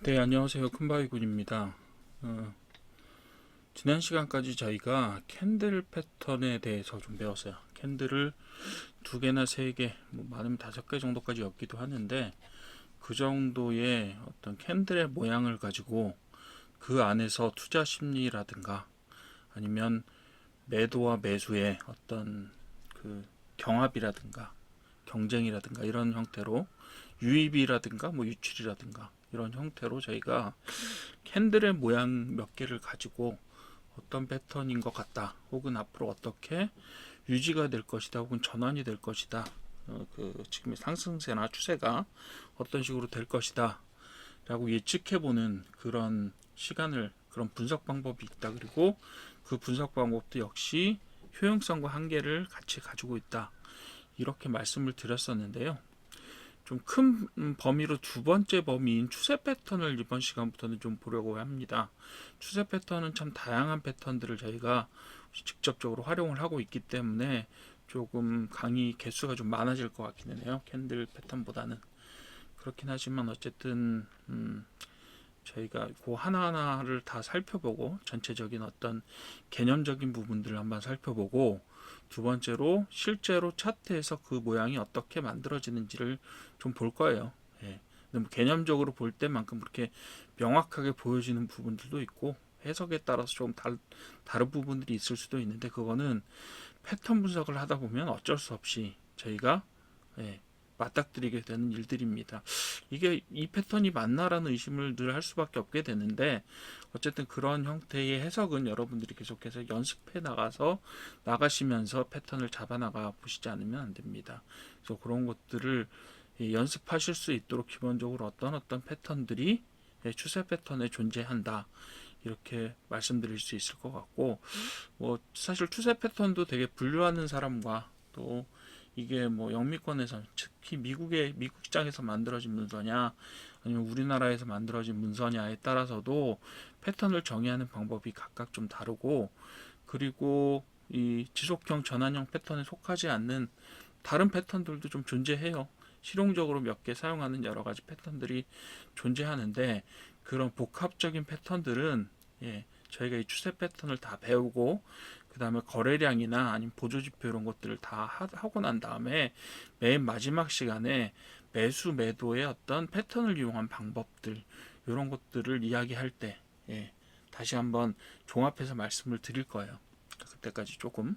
네, 안녕하세요. 큰바위군입니다. 지난 시간까지 저희가 캔들 패턴에 대해서 좀 배웠어요. 캔들을 두 개나 세 개, 뭐 많으면 다섯 개 정도까지 엮기도 하는데 그 정도의 어떤 캔들의 모양을 가지고 그 안에서 투자 심리라든가 아니면 매도와 매수의 어떤 그 경합이라든가 경쟁이라든가 이런 형태로 유입이라든가 뭐 유출이라든가 이런 형태로 저희가 캔들의 모양 몇 개를 가지고 어떤 패턴인 것 같다 혹은 앞으로 어떻게 유지가 될 것이다 혹은 전환이 될 것이다 지금의 상승세나 추세가 어떤 식으로 될 것이다 라고 예측해보는 그런 시간을 그런 분석 방법이 있다. 그리고 그 분석 방법도 역시 효용성과 한계를 같이 가지고 있다. 이렇게 말씀을 드렸었는데요. 좀 큰 범위로 두 번째 범위인 추세 패턴을 이번 시간부터는 좀 보려고 합니다. 추세 패턴은 참 다양한 패턴들을 저희가 직접적으로 활용을 하고 있기 때문에 조금 강의 개수가 좀 많아질 것 같기는 해요. 캔들 패턴보다는. 그렇긴 하지만 어쨌든 저희가 그 하나하나를 다 살펴보고 전체적인 어떤 개념적인 부분들을 한번 살펴보고 두 번째로 실제로 차트에서 그 모양이 어떻게 만들어지는지를 좀 볼 거예요. 예. 근데 뭐 개념적으로 볼 때만큼 그렇게 명확하게 보여지는 부분들도 있고 해석에 따라서 좀 다른 부분들이 있을 수도 있는데 그거는 패턴 분석을 하다 보면 어쩔 수 없이 저희가 예, 맞닥뜨리게 되는 일들입니다. 이게 이 패턴이 맞나라는 의심을 늘 할 수밖에 없게 되는데 어쨌든 그런 형태의 해석은 여러분들이 계속해서 연습해 나가시면서 패턴을 잡아나가 보시지 않으면 안 됩니다. 그래서 그런 것들을 연습하실 수 있도록 기본적으로 어떤 패턴들이 추세 패턴에 존재한다. 이렇게 말씀드릴 수 있을 것 같고 뭐 사실 추세 패턴도 되게 분류하는 사람과 또 이게 뭐 영미권에서 특히 미국 시장에서 만들어진 문서냐 아니면 우리나라에서 만들어진 문서냐에 따라서도 패턴을 정의하는 방법이 각각 좀 다르고 그리고 이 지속형 전환형 패턴에 속하지 않는 다른 패턴들도 좀 존재해요. 실용적으로 몇 개 사용하는 여러 가지 패턴들이 존재하는데 그런 복합적인 패턴들은 저희가 이 추세 패턴을 다 배우고 그 다음에 거래량이나 아니면 보조지표 이런 것들을 다 하고 난 다음에 맨 마지막 시간에 매수 매도의 어떤 패턴을 이용한 방법들 이런 것들을 이야기할 때 다시 한번 종합해서 말씀을 드릴 거예요. 그때까지 조금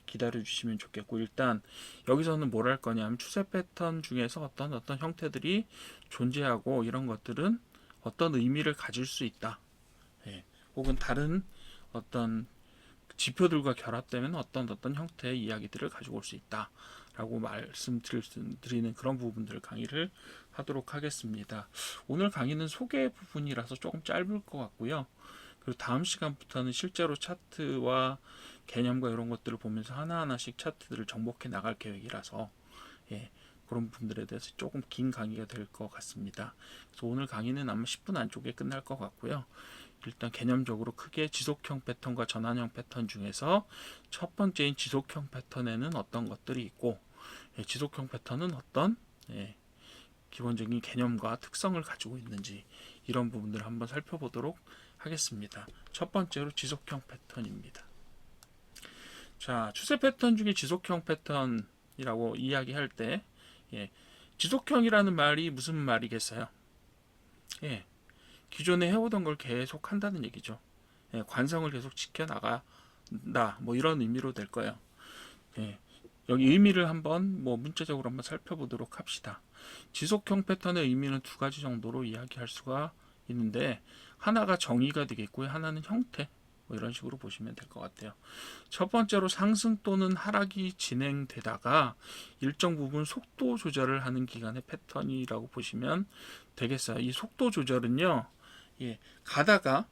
기다려 주시면 좋겠고 일단 여기서는 뭘 할 거냐면 추세 패턴 중에서 어떤 형태들이 존재하고 이런 것들은 어떤 의미를 가질 수 있다. 혹은 다른 어떤 지표들과 결합되면 어떤 형태의 이야기들을 가지고 올 수 있다라고 말씀드리는 그런 부분들을 강의를 하도록 하겠습니다. 오늘 강의는 소개 부분이라서 조금 짧을 것 같고요. 그리고 다음 시간부터는 실제로 차트와 개념과 이런 것들을 보면서 하나하나씩 차트들을 정복해 나갈 계획이라서 그런 부분들에 대해서 조금 긴 강의가 될 것 같습니다. 그래서 오늘 강의는 아마 10분 안쪽에 끝날 것 같고요. 일단 개념적으로 크게 지속형 패턴과 전환형 패턴 중에서 첫 번째인 지속형 패턴에는 어떤 것들이 있고 지속형 패턴은 어떤 기본적인 개념과 특성을 가지고 있는지 이런 부분들을 한번 살펴보도록 하겠습니다. 첫 번째로 지속형 패턴입니다. 자, 추세 패턴 중에 지속형 패턴이라고 이야기할 때 지속형이라는 말이 무슨 말이겠어요? 기존에 해오던 걸 계속 한다는 얘기죠. 관성을 계속 지켜나간다. 뭐 이런 의미로 될 거예요. 여기 의미를 한번 뭐 문자적으로 한번 살펴보도록 합시다. 지속형 패턴의 의미는 두 가지 정도로 이야기할 수가 있는데 하나가 정의가 되겠고요. 하나는 형태. 뭐 이런 식으로 보시면 될 것 같아요. 첫 번째로 상승 또는 하락이 진행되다가 일정 부분 속도 조절을 하는 기간의 패턴이라고 보시면 되겠어요. 이 속도 조절은요. 가다가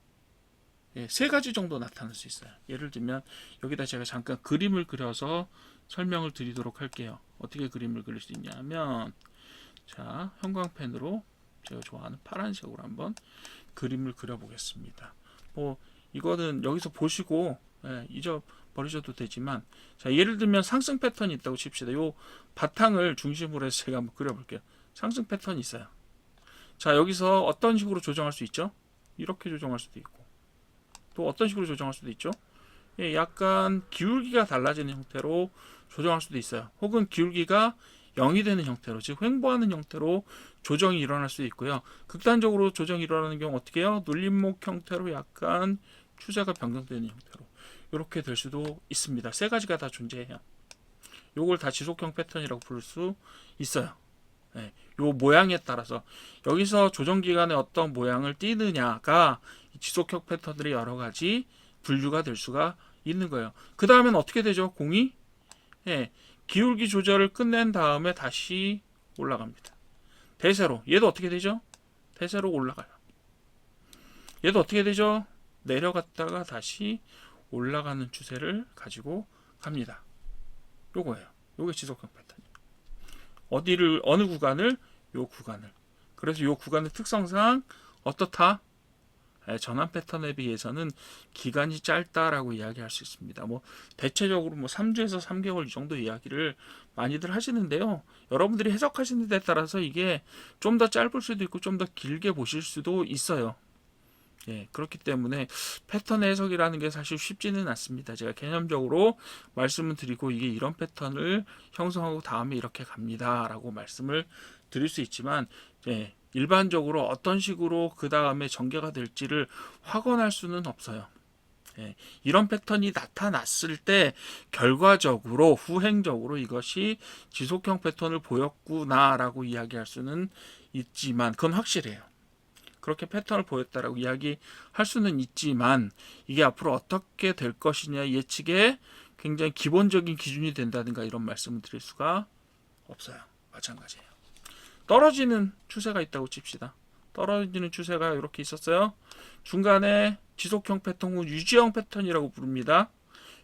세 가지 정도 나타날 수 있어요. 예를 들면 여기다 제가 잠깐 그림을 그려서 설명을 드리도록 할게요. 어떻게 그림을 그릴 수 있냐면 자 형광펜으로 제가 좋아하는 파란색으로 한번 그림을 그려보겠습니다. 뭐 이거는 여기서 보시고 잊어버리셔도 되지만 자 예를 들면 상승 패턴이 있다고 칩시다. 요 바탕을 중심으로 해서 제가 한번 그려볼게요. 상승 패턴이 있어요. 자, 여기서 어떤 식으로 조정할 수 있죠? 이렇게 조정할 수도 있고, 또 어떤 식으로 조정할 수도 있죠? 예, 약간 기울기가 달라지는 형태로 조정할 수도 있어요. 혹은 기울기가 0이 되는 형태로, 즉 횡보하는 형태로 조정이 일어날 수 있고요. 극단적으로 조정이 일어나는 경우 어떻게 해요? 눌림목 형태로 약간 추세가 변경되는 형태로 이렇게 될 수도 있습니다. 세 가지가 다 존재해요. 요걸 다 지속형 패턴이라고 부를 수 있어요. 예, 요 모양에 따라서 여기서 조정 기간에 어떤 모양을 띄느냐가 지속형 패턴들이 여러 가지 분류가 될 수가 있는 거예요. 그 다음엔 어떻게 되죠? 공이 예, 기울기 조절을 끝낸 다음에 다시 올라갑니다. 대세로. 얘도 어떻게 되죠? 대세로 올라가요. 얘도 어떻게 되죠? 내려갔다가 다시 올라가는 추세를 가지고 갑니다. 요거예요. 요게 지속형 패턴이에요. 어디를, 어느 구간을? 요 구간을. 그래서 요 구간의 특성상 어떻다? 전환 패턴에 비해서는 기간이 짧다라고 이야기할 수 있습니다. 뭐 대체적으로 뭐 3주에서 3개월 이 정도 이야기를 많이들 하시는데요. 여러분들이 해석하시는 데 따라서 이게 좀 더 짧을 수도 있고 좀 더 길게 보실 수도 있어요. 예, 그렇기 때문에 패턴 해석이라는 게 사실 쉽지는 않습니다. 제가 개념적으로 말씀을 드리고 이게 이런 패턴을 형성하고 다음에 이렇게 갑니다 라고 말씀을 드릴 수 있지만 예, 일반적으로 어떤 식으로 그 다음에 전개가 될지를 확언할 수는 없어요. 예, 이런 패턴이 나타났을 때 결과적으로 후행적으로 이것이 지속형 패턴을 보였구나 라고 이야기할 수는 있지만 그건 확실해요. 그렇게 패턴을 보였다라고 이야기할 수는 있지만 이게 앞으로 어떻게 될 것이냐 예측에 굉장히 기본적인 기준이 된다든가 이런 말씀을 드릴 수가 없어요. 마찬가지예요. 떨어지는 추세가 있다고 칩시다. 떨어지는 추세가 이렇게 있었어요. 중간에 지속형 패턴 후 유지형 패턴이라고 부릅니다.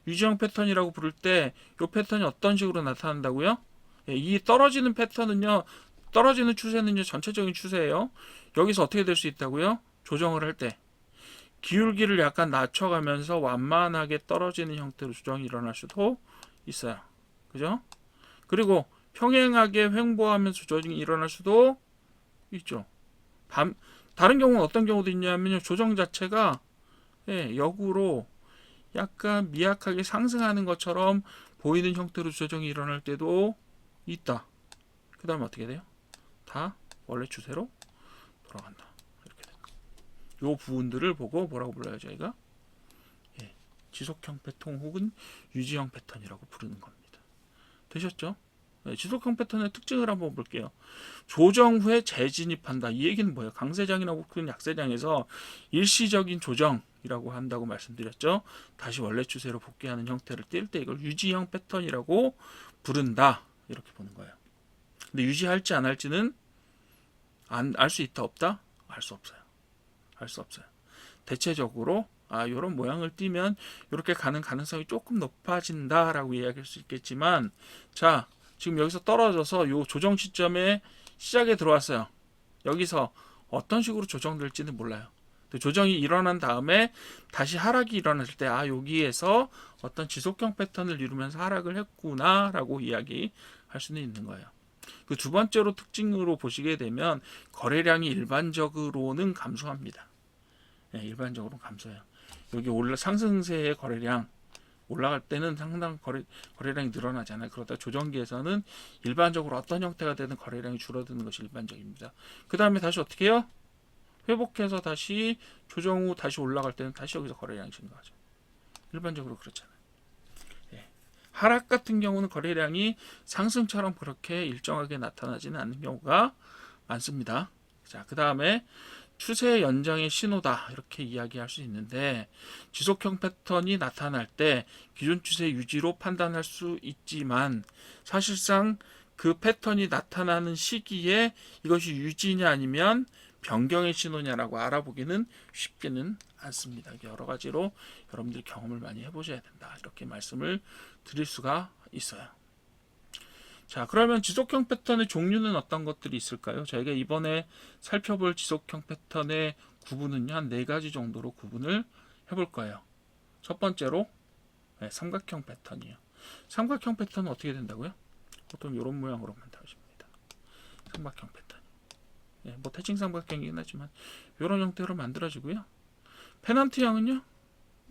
유지형 패턴이라고 부를 때 이 패턴이 어떤 식으로 나타난다고요? 이 떨어지는 패턴은요. 떨어지는 추세는요. 전체적인 추세예요. 여기서 어떻게 될 수 있다고요? 조정을 할 때 기울기를 약간 낮춰가면서 완만하게 떨어지는 형태로 조정이 일어날 수도 있어요. 그죠? 그리고 평행하게 횡보하면서 조정이 일어날 수도 있죠. 다른 경우는 어떤 경우도 있냐면요. 조정 자체가 역으로 약간 미약하게 상승하는 것처럼 보이는 형태로 조정이 일어날 때도 있다. 그 다음에 어떻게 돼요? 다 원래 추세로 돌아간다. 이렇게 됩니다. 이 부분들을 보고 뭐라고 불러요 저희가? 예, 지속형 패턴 혹은 유지형 패턴이라고 부르는 겁니다. 되셨죠? 네, 지속형 패턴의 특징을 한번 볼게요. 조정 후에 재진입한다. 이 얘기는 뭐예요? 강세장이나 혹은 약세장에서 일시적인 조정이라고 한다고 말씀드렸죠. 다시 원래 추세로 복귀하는 형태를 띌 때 이걸 유지형 패턴이라고 부른다. 이렇게 보는 거예요. 근데 유지할지 안 할지는 알 수 있다 없다? 알 수 없어요. 알 수 없어요. 대체적으로 이런 모양을 띠면 이렇게 가는 가능성이 조금 높아진다라고 이야기할 수 있겠지만 자 지금 여기서 떨어져서 요 조정 시점에 시작에 들어왔어요. 여기서 어떤 식으로 조정될지는 몰라요. 조정이 일어난 다음에 다시 하락이 일어났을 때 여기에서 어떤 지속형 패턴을 이루면서 하락을 했구나라고 이야기할 수는 있는 거예요. 그 두 번째로 특징으로 보시게 되면 거래량이 일반적으로는 감소합니다. 네, 일반적으로 감소해요. 여기 상승세의 거래량 올라갈 때는 상당 거래량이 늘어나잖아요. 그러다 조정기에서는 일반적으로 어떤 형태가 되는 거래량이 줄어드는 것이 일반적입니다. 그 다음에 다시 어떻게 해요? 회복해서 다시 조정 후 다시 올라갈 때는 다시 여기서 거래량이 증가하죠. 일반적으로 그렇잖아요. 하락 같은 경우는 거래량이 상승처럼 그렇게 일정하게 나타나지는 않는 경우가 많습니다. 자, 그 다음에 추세 연장의 신호다 이렇게 이야기할 수 있는데 지속형 패턴이 나타날 때 기존 추세 유지로 판단할 수 있지만 사실상 그 패턴이 나타나는 시기에 이것이 유지냐 아니면 변경의 신호냐라고 알아보기는 쉽지는 않습니다. 여러 가지로 여러분들이 경험을 많이 해보셔야 된다 이렇게 말씀을 드릴 수가 있어요. 자, 그러면 지속형 패턴의 종류는 어떤 것들이 있을까요? 저희가 이번에 살펴볼 지속형 패턴의 구분은요, 한 4가지 정도로 구분을 해볼 거예요. 첫 번째로 삼각형 패턴이에요. 삼각형 패턴은 어떻게 된다고요? 보통 이런 모양으로 만들어집니다. 삼각형 패턴. 뭐 태칭 삼각형이긴 하지만 이런 형태로 만들어지고요. 페넌트형은요,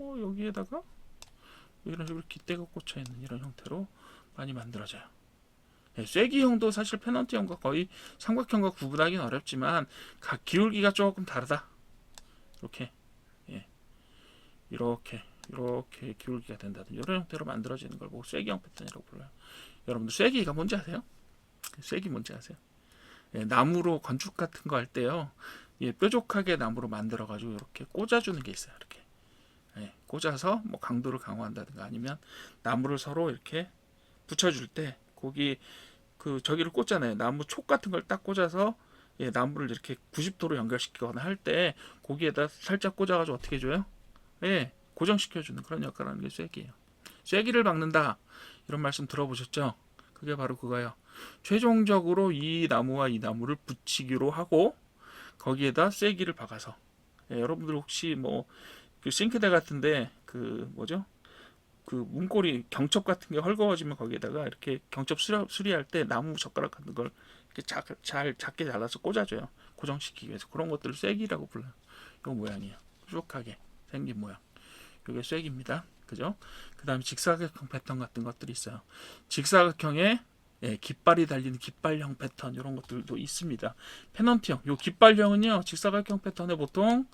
여기에다가 이런 식으로 깃대가 꽂혀 있는 이런 형태로 많이 만들어져요. 쐐기형도 사실 페넌트형과 거의 삼각형과 구분하기는 어렵지만 각 기울기가 조금 다르다. 이렇게 이렇게 기울기가 된다든지 이런 형태로 만들어지는 걸 보고 쐐기형 패턴이라고 불러요. 여러분들 쐐기가 뭔지 아세요? 쐐기 뭔지 아세요? 나무로 건축 같은 거 할 때요, 뾰족하게 나무로 만들어 가지고 이렇게 꽂아주는 게 있어요. 이렇게 꽂아서 뭐 강도를 강화한다든가 아니면 나무를 서로 이렇게 붙여줄 때 거기 저기를 꽂잖아요. 나무 촉 같은 걸 딱 꽂아서 나무를 이렇게 90도로 연결시키거나 할 때 거기에다 살짝 꽂아가지고 어떻게 해줘요? 고정시켜주는 그런 역할을 하는 게 쐐기예요. 쐐기를 박는다 이런 말씀 들어보셨죠? 그게 바로 그거예요. 최종적으로 이 나무와 이 나무를 붙이기로 하고 거기에다 쐐기를 박아서 여러분들 혹시 뭐 그 싱크대 같은데 그 뭐죠? 그 문고리 경첩 같은 게 헐거워지면 거기에다가 이렇게 경첩 수리할 때 나무 젓가락 같은 걸 이렇게 잘 작게 잘라서 꽂아줘요. 고정시키기 위해서. 그런 것들을 쐐기라고 불러요. 이 모양이에요. 뾰족하게 생긴 모양. 이게 쐐기입니다. 그죠? 그 다음에 직사각형 패턴 같은 것들이 있어요. 직사각형에 깃발이 달리는 깃발형 패턴 이런 것들도 있습니다. 페넌트형, 요 깃발형은요 직사각형 패턴에 보통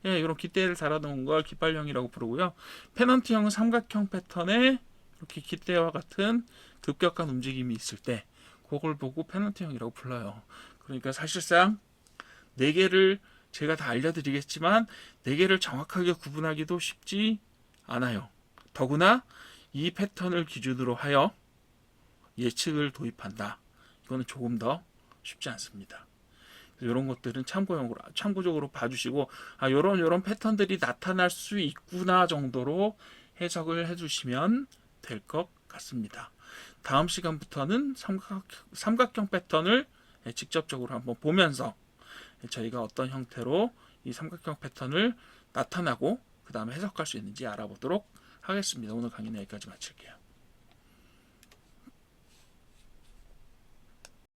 이런 깃대를 달아놓은 걸 깃발형이라고 부르고요. 페넌트형은 삼각형 패턴에 이렇게 깃대와 같은 급격한 움직임이 있을 때 그걸 보고 페넌트형이라고 불러요. 그러니까 사실상 네 개를 제가 다 알려드리겠지만 네 개를 정확하게 구분하기도 쉽지 않아요. 더구나 이 패턴을 기준으로 하여 예측을 도입한다. 이거는 조금 더 쉽지 않습니다. 이런 것들은 참고적으로 봐주시고 요런 패턴들이 나타날 수 있구나 정도로 해석을 해주시면 될 것 같습니다. 다음 시간부터는 삼각형 패턴을 직접적으로 한번 보면서 저희가 어떤 형태로 이 삼각형 패턴을 나타나고 그 다음에 해석할 수 있는지 알아보도록 하겠습니다. 오늘 강의는 여기까지 마칠게요.